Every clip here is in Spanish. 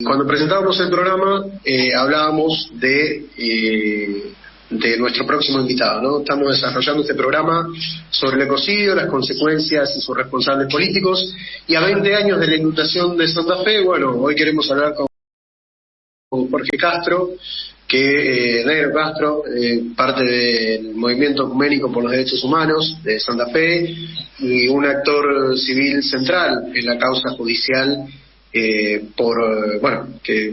Cuando presentábamos el programa hablábamos de nuestro próximo invitado, ¿no? Estamos desarrollando este programa sobre el ecocidio, las consecuencias y sus responsables políticos, y a 20 años de la inundación de Santa Fe, bueno, hoy queremos hablar con Jorge Castro, Negro Castro, parte del movimiento ecuménico por los derechos humanos de Santa Fe y un actor civil central en la causa judicial que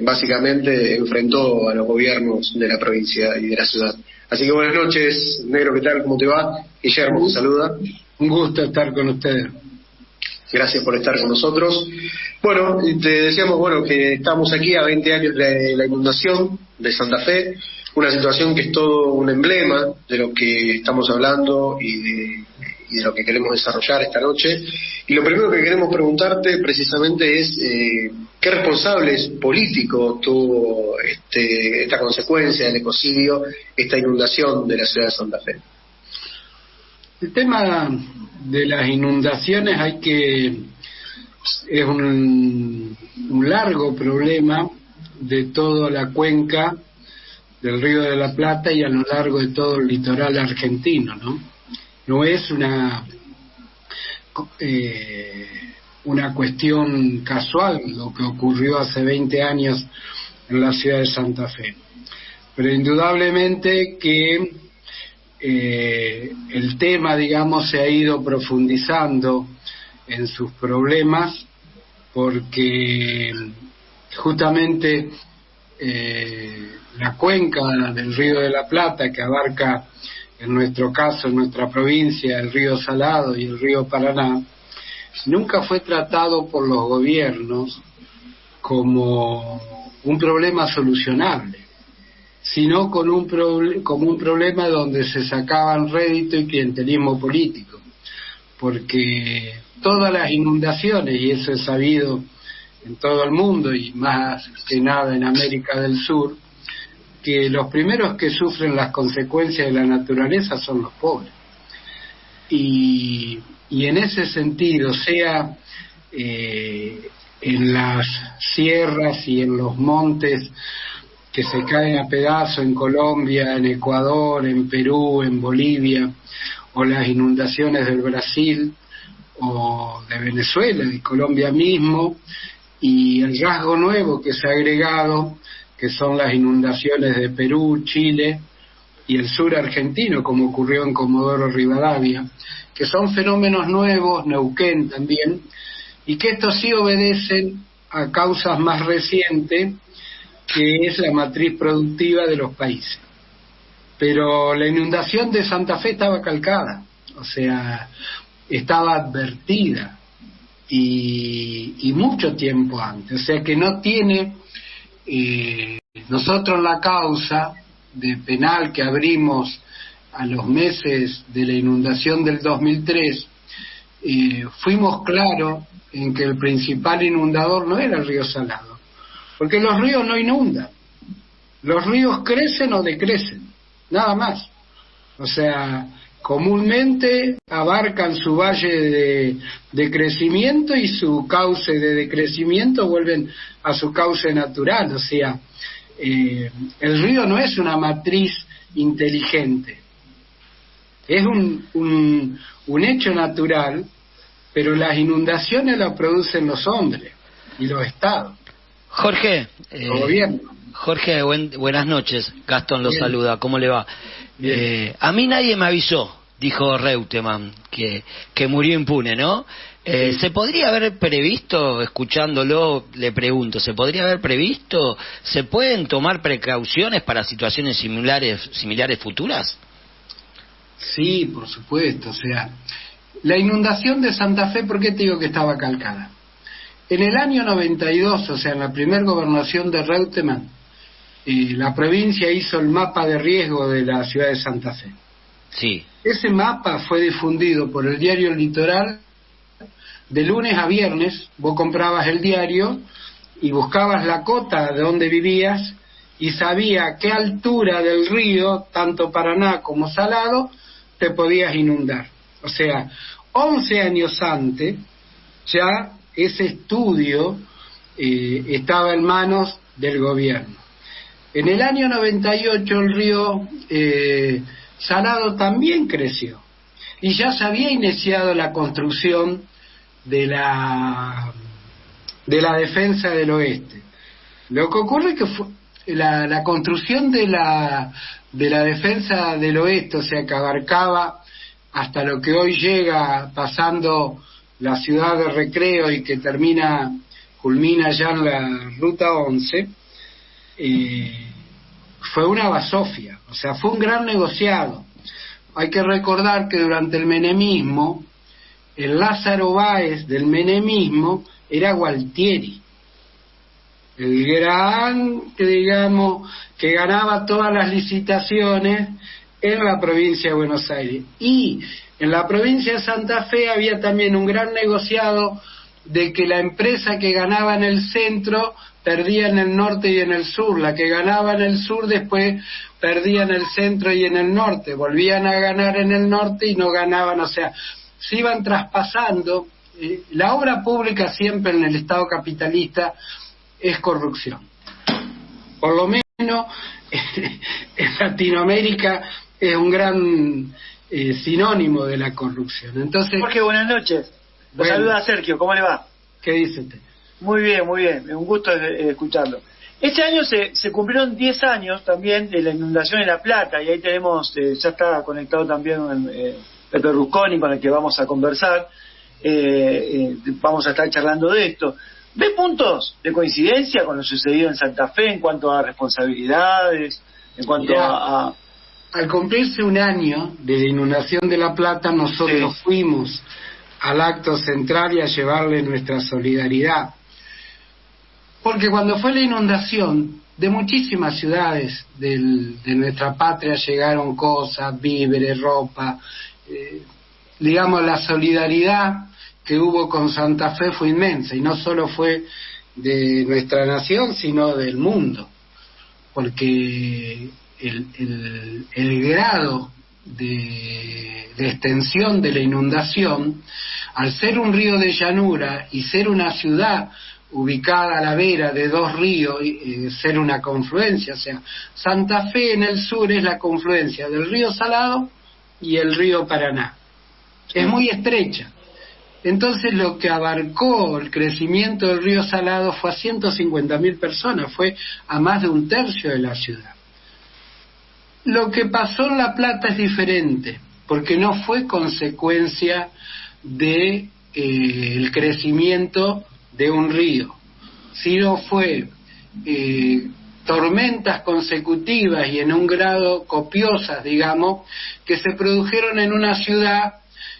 básicamente enfrentó a los gobiernos de la provincia y de la ciudad. Así que buenas noches, Negro, ¿qué tal? ¿Cómo te va? Guillermo te saluda. Un gusto estar con ustedes. Gracias por estar con nosotros. Bueno, te decíamos que estamos aquí a 20 años de la inundación de Santa Fe, una situación que es todo un emblema de lo que estamos hablando y de lo que queremos desarrollar esta noche. Y lo primero que queremos preguntarte precisamente es ¿qué responsables políticos tuvo esta consecuencia del ecocidio, esta inundación de la ciudad de Santa Fe? El tema de las inundaciones es un largo problema de toda la cuenca del Río de la Plata y a lo largo de todo el litoral argentino, ¿no? No es una cuestión casual lo que ocurrió hace 20 años en la ciudad de Santa Fe, pero indudablemente que el tema, se ha ido profundizando en sus problemas porque justamente la cuenca del Río de la Plata, que abarca en nuestro caso, en nuestra provincia, el río Salado y el río Paraná, nunca fue tratado por los gobiernos como un problema solucionable, sino como un problema donde se sacaban rédito y clientelismo político, porque todas las inundaciones, y eso es sabido en todo el mundo y más que nada en América del Sur, que los primeros que sufren las consecuencias de la naturaleza son los pobres. Y en ese sentido, sea en las sierras y en los montes que se caen a pedazos en Colombia, en Ecuador, en Perú, en Bolivia, o las inundaciones del Brasil o de Venezuela, de Colombia mismo, y el rasgo nuevo que se ha agregado, que son las inundaciones de Perú, Chile y el sur argentino, como ocurrió en Comodoro Rivadavia, que son fenómenos nuevos, Neuquén también, y que estos sí obedecen a causas más recientes, que es la matriz productiva de los países. Pero la inundación de Santa Fe estaba calcada, o sea, estaba advertida y mucho tiempo antes, o sea que no tiene nosotros la causa de penal que abrimos a los meses de la inundación del 2003, fuimos claros en que el principal inundador no era el río Salado, porque los ríos no inundan, los ríos crecen o decrecen, nada más. O sea, comúnmente abarcan su valle de crecimiento y su cauce de decrecimiento vuelven a su cauce natural. O sea, el río no es una matriz inteligente, es un hecho natural, pero las inundaciones las producen los hombres y los estados. Jorge, buenas noches. Gastón lo saluda. ¿Cómo le va? A mí nadie me avisó, dijo Reutemann, que murió impune, ¿no? ¿Se podría haber previsto, escuchándolo, le pregunto, ¿se podría haber previsto? ¿Se pueden tomar precauciones para situaciones similares futuras? Sí, por supuesto. O sea, la inundación de Santa Fe, ¿por qué te digo que estaba calcada? En el año 92, o sea, en la primera gobernación de Reutemann, la provincia hizo el mapa de riesgo de la ciudad de Santa Fe. Sí. Ese mapa fue difundido por el diario El Litoral de lunes a viernes. Vos comprabas el diario y buscabas la cota de donde vivías y sabía a qué altura del río, tanto Paraná como Salado, te podías inundar. O sea, 11 años antes, ya ese estudio estaba en manos del gobierno. En el año 98 el río Salado también creció y ya se había iniciado la construcción de la defensa del oeste. Lo que ocurre es que fue la construcción de la defensa del oeste, o sea, que abarcaba hasta lo que hoy llega pasando la ciudad de Recreo y que culmina ya en la Ruta 11, fue una basofia, o sea, fue un gran negociado. Hay que recordar que durante el menemismo, el Lázaro Báez del menemismo era Gualtieri, el gran, que ganaba todas las licitaciones en la provincia de Buenos Aires. Y en la provincia de Santa Fe había también un gran negociado de que la empresa que ganaba en el centro perdía en el norte y en el sur, la que ganaba en el sur después perdía en el centro y en el norte, volvían a ganar en el norte y no ganaban, o sea, se iban traspasando. La obra pública siempre en el Estado capitalista es corrupción. Por lo menos en Latinoamérica es un gran sinónimo de la corrupción. Entonces, Jorge, buenas noches. Lo saluda Sergio, ¿cómo le va? ¿Qué dice usted? Muy bien, un gusto escucharlo. Este año se cumplieron 10 años también de la inundación en La Plata, y ahí tenemos, ya está conectado también Pepe Rusconi, con el que vamos a conversar. Vamos a estar charlando de esto. ¿Ve puntos de coincidencia con lo sucedido en Santa Fe en cuanto a responsabilidades, en cuanto a... Al cumplirse un año de la inundación de La Plata, nosotros fuimos al acto central y a llevarle nuestra solidaridad. Porque cuando fue la inundación, de muchísimas ciudades de nuestra patria llegaron cosas, víveres, ropa. La solidaridad que hubo con Santa Fe fue inmensa, y no solo fue de nuestra nación, sino del mundo. Porque el grado de extensión de la inundación, al ser un río de llanura y ser una ciudad ubicada a la vera de dos ríos, ser una confluencia, o sea, Santa Fe en el sur es la confluencia del río Salado y el río Paraná. Es muy estrecha. Entonces lo que abarcó el crecimiento del río Salado fue a 150.000 personas, fue a más de un tercio de la ciudad. Lo que pasó en La Plata es diferente, porque no fue consecuencia de el crecimiento de un río, sino fue tormentas consecutivas y en un grado copiosas, que se produjeron en una ciudad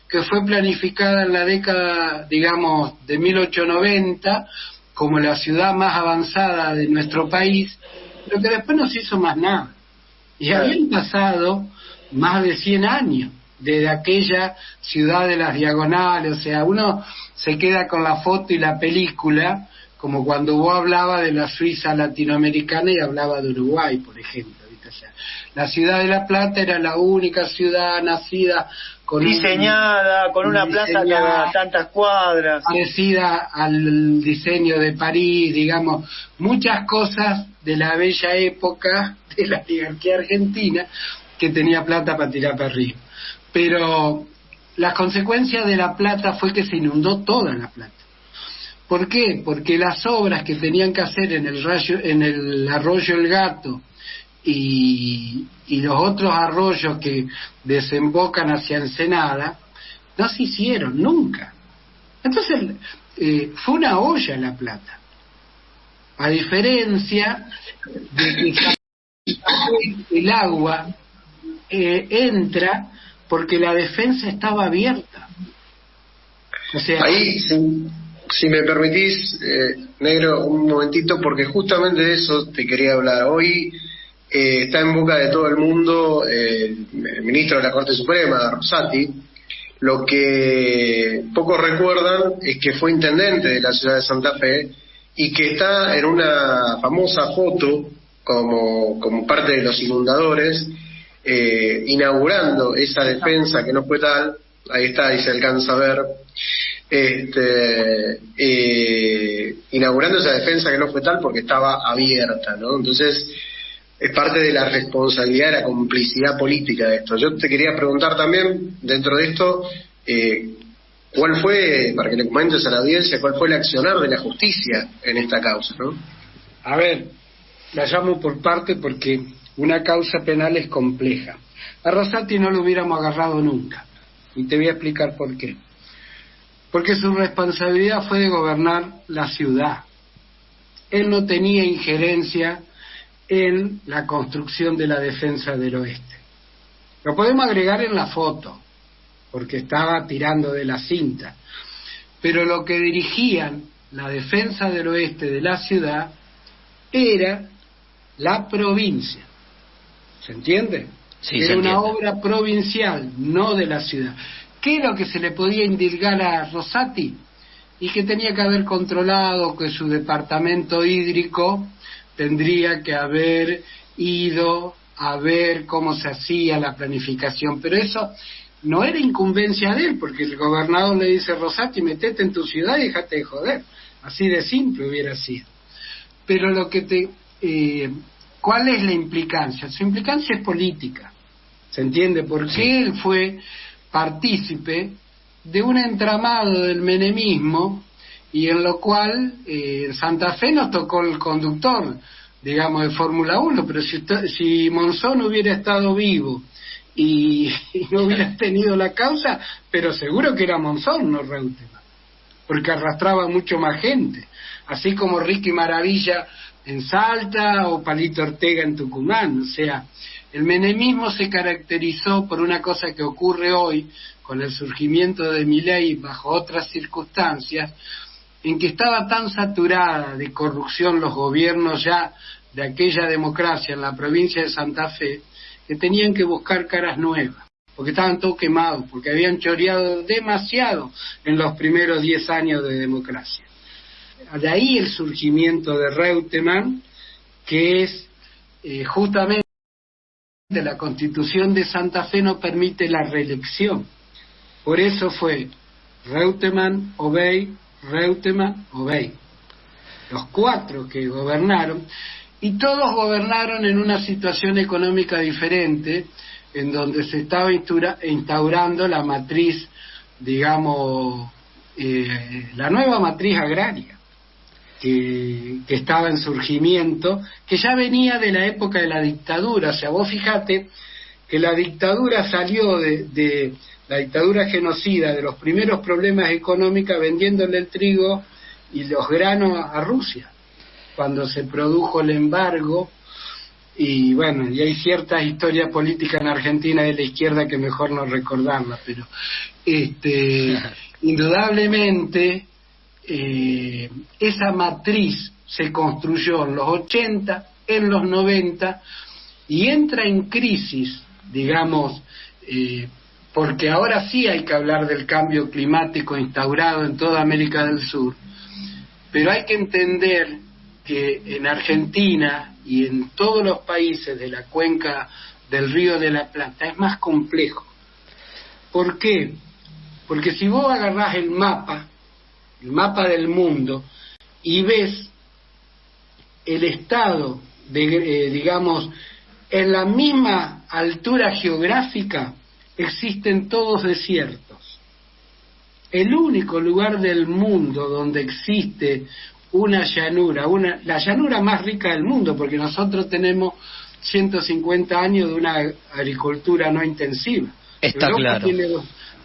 que fue planificada en la década, de 1890, como la ciudad más avanzada de nuestro país, pero que después no se hizo más nada. Y habían pasado más de 100 años desde aquella ciudad de las diagonales, o sea, uno se queda con la foto y la película, como cuando vos hablaba de la Suiza latinoamericana y hablaba de Uruguay, por ejemplo, ¿viste? O sea, la ciudad de La Plata era la única ciudad nacida diseñada con una plaza cada tantas cuadras, parecida al diseño de París, muchas cosas de la bella época de la oligarquía argentina que tenía plata para tirar para arriba. Pero las consecuencias de La Plata fue que se inundó toda La Plata. ¿Por qué? Porque las obras que tenían que hacer en el arroyo El Gato y los otros arroyos que desembocan hacia Ensenada no se hicieron nunca. Entonces fue una olla La Plata, a diferencia de que el agua entra porque la defensa estaba abierta. O sea, ahí, si me permitís, Negro, un momentito, porque justamente de eso te quería hablar. Hoy está en boca de todo el mundo el ministro de la Corte Suprema, Rosati. Lo que pocos recuerdan es que fue intendente de la ciudad de Santa Fe y que está en una famosa foto como parte de los inundadores, inaugurando esa defensa que no fue tal. Ahí está, y se alcanza a ver. inaugurando esa defensa que no fue tal porque estaba abierta, ¿no? Entonces, es parte de la responsabilidad, de la complicidad política de esto. Yo te quería preguntar también, dentro de esto, ¿cuál fue, para que le comentes a la audiencia, cuál fue el accionar de la justicia en esta causa, ¿no? A ver, la llamo por parte porque una causa penal es compleja. A Rosati no lo hubiéramos agarrado nunca, y te voy a explicar por qué. Porque su responsabilidad fue de gobernar la ciudad. Él no tenía injerencia en la construcción de la defensa del oeste. Lo podemos agregar en la foto, porque estaba tirando de la cinta. Pero lo que dirigían la defensa del oeste de la ciudad era la provincia. ¿Se entiende? Sí, era se una entiende. obra provincial, no de la ciudad. ¿Qué es lo que se le podía indilgar a Rosati? Y que tenía que haber controlado que su departamento hídrico tendría que haber ido a ver cómo se hacía la planificación, pero eso no era incumbencia de él, porque el gobernador le dice: Rosati, metete en tu ciudad y déjate de joder. Así de simple hubiera sido. Pero lo que ¿cuál es la implicancia? Su implicancia es política, ¿se entiende? Porque él fue partícipe de un entramado del menemismo, y en lo cual Santa Fe nos tocó el conductor, digamos, de Fórmula 1, pero si Monzón hubiera estado vivo y no hubiera tenido la causa, pero seguro que era Monzón, no Reutemann, porque arrastraba mucho más gente, así como Ricky Maravilla en Salta o Palito Ortega en Tucumán. O sea, el menemismo se caracterizó por una cosa que ocurre hoy con el surgimiento de Milei bajo otras circunstancias, en que estaba tan saturada de corrupción los gobiernos ya de aquella democracia en la provincia de Santa Fe, que tenían que buscar caras nuevas, porque estaban todos quemados, porque habían choreado demasiado en los primeros 10 años de democracia. De ahí el surgimiento de Reutemann, que es justamente la Constitución de Santa Fe no permite la reelección. Por eso fue Reutemann, Obey, Reutemann, Obey. Los 4 que gobernaron, y todos gobernaron en una situación económica diferente, en donde se estaba instaurando la matriz, digamos, la nueva matriz agraria, que estaba en surgimiento, que ya venía de la época de la dictadura. O sea, vos fijate que la dictadura salió de la dictadura genocida, de los primeros problemas económicos, vendiéndole el trigo y los granos a Rusia, cuando se produjo el embargo. Y bueno, y hay ciertas historias políticas en Argentina de la izquierda que mejor no recordarlas, pero indudablemente esa matriz se construyó en los 80, en los 90, y entra en crisis, digamos, porque ahora sí hay que hablar del cambio climático instaurado en toda América del Sur, pero hay que entender que en Argentina y en todos los países de la cuenca del Río de la Plata es más complejo. ¿Por qué? Porque si vos agarrás el mapa del mundo, y ves el estado de, digamos, en la misma altura geográfica existen todos desiertos. El único lugar del mundo donde existe una llanura, la llanura más rica del mundo, porque nosotros tenemos 150 años de una agricultura no intensiva. Está Europa claro. tiene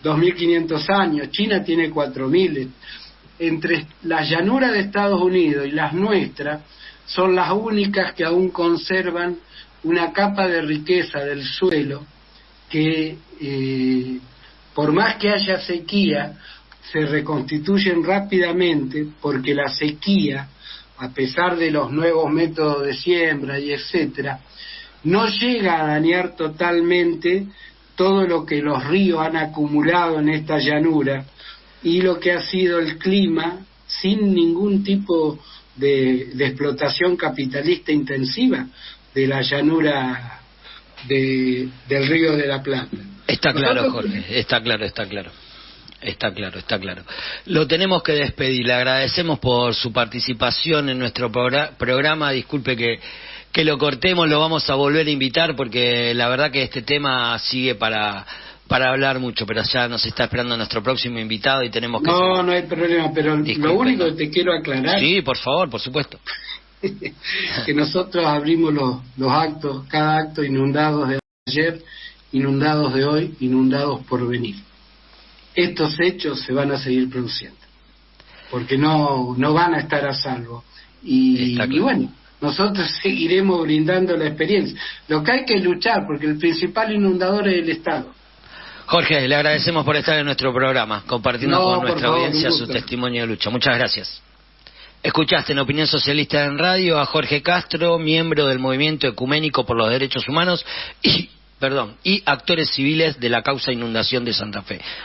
2.500 años, China tiene 4.000. Entre las llanuras de Estados Unidos y las nuestras, son las únicas que aún conservan una capa de riqueza del suelo que, por más que haya sequía, se reconstituyen rápidamente, porque la sequía, a pesar de los nuevos métodos de siembra y etcétera, no llega a dañar totalmente todo lo que los ríos han acumulado en esta llanura y lo que ha sido el clima, sin ningún tipo de explotación capitalista intensiva de la llanura del Río de la Plata. Está claro, Jorge, está claro. Está claro, está claro. Lo tenemos que despedir. Le agradecemos por su participación en nuestro programa. Disculpe que lo cortemos, lo vamos a volver a invitar porque la verdad que este tema sigue para hablar mucho, pero ya nos está esperando nuestro próximo invitado y tenemos que... No hay problema, pero lo único que te quiero aclarar... Sí, por favor, por supuesto. Que nosotros abrimos los actos, cada acto inundados de ayer, inundados de hoy, inundados por venir. Estos hechos se van a seguir produciendo, porque no van a estar a salvo. Y bueno, nosotros seguiremos brindando la experiencia. Lo que hay que luchar, porque el principal inundador es el Estado. Jorge, le agradecemos por estar en nuestro programa, compartiendo con nuestra audiencia su testimonio de lucha. Muchas gracias. Escuchaste en Opinión Socialista en Radio a Jorge Castro, miembro del Movimiento Ecuménico por los Derechos Humanos y actores civiles de la causa Inundación de Santa Fe.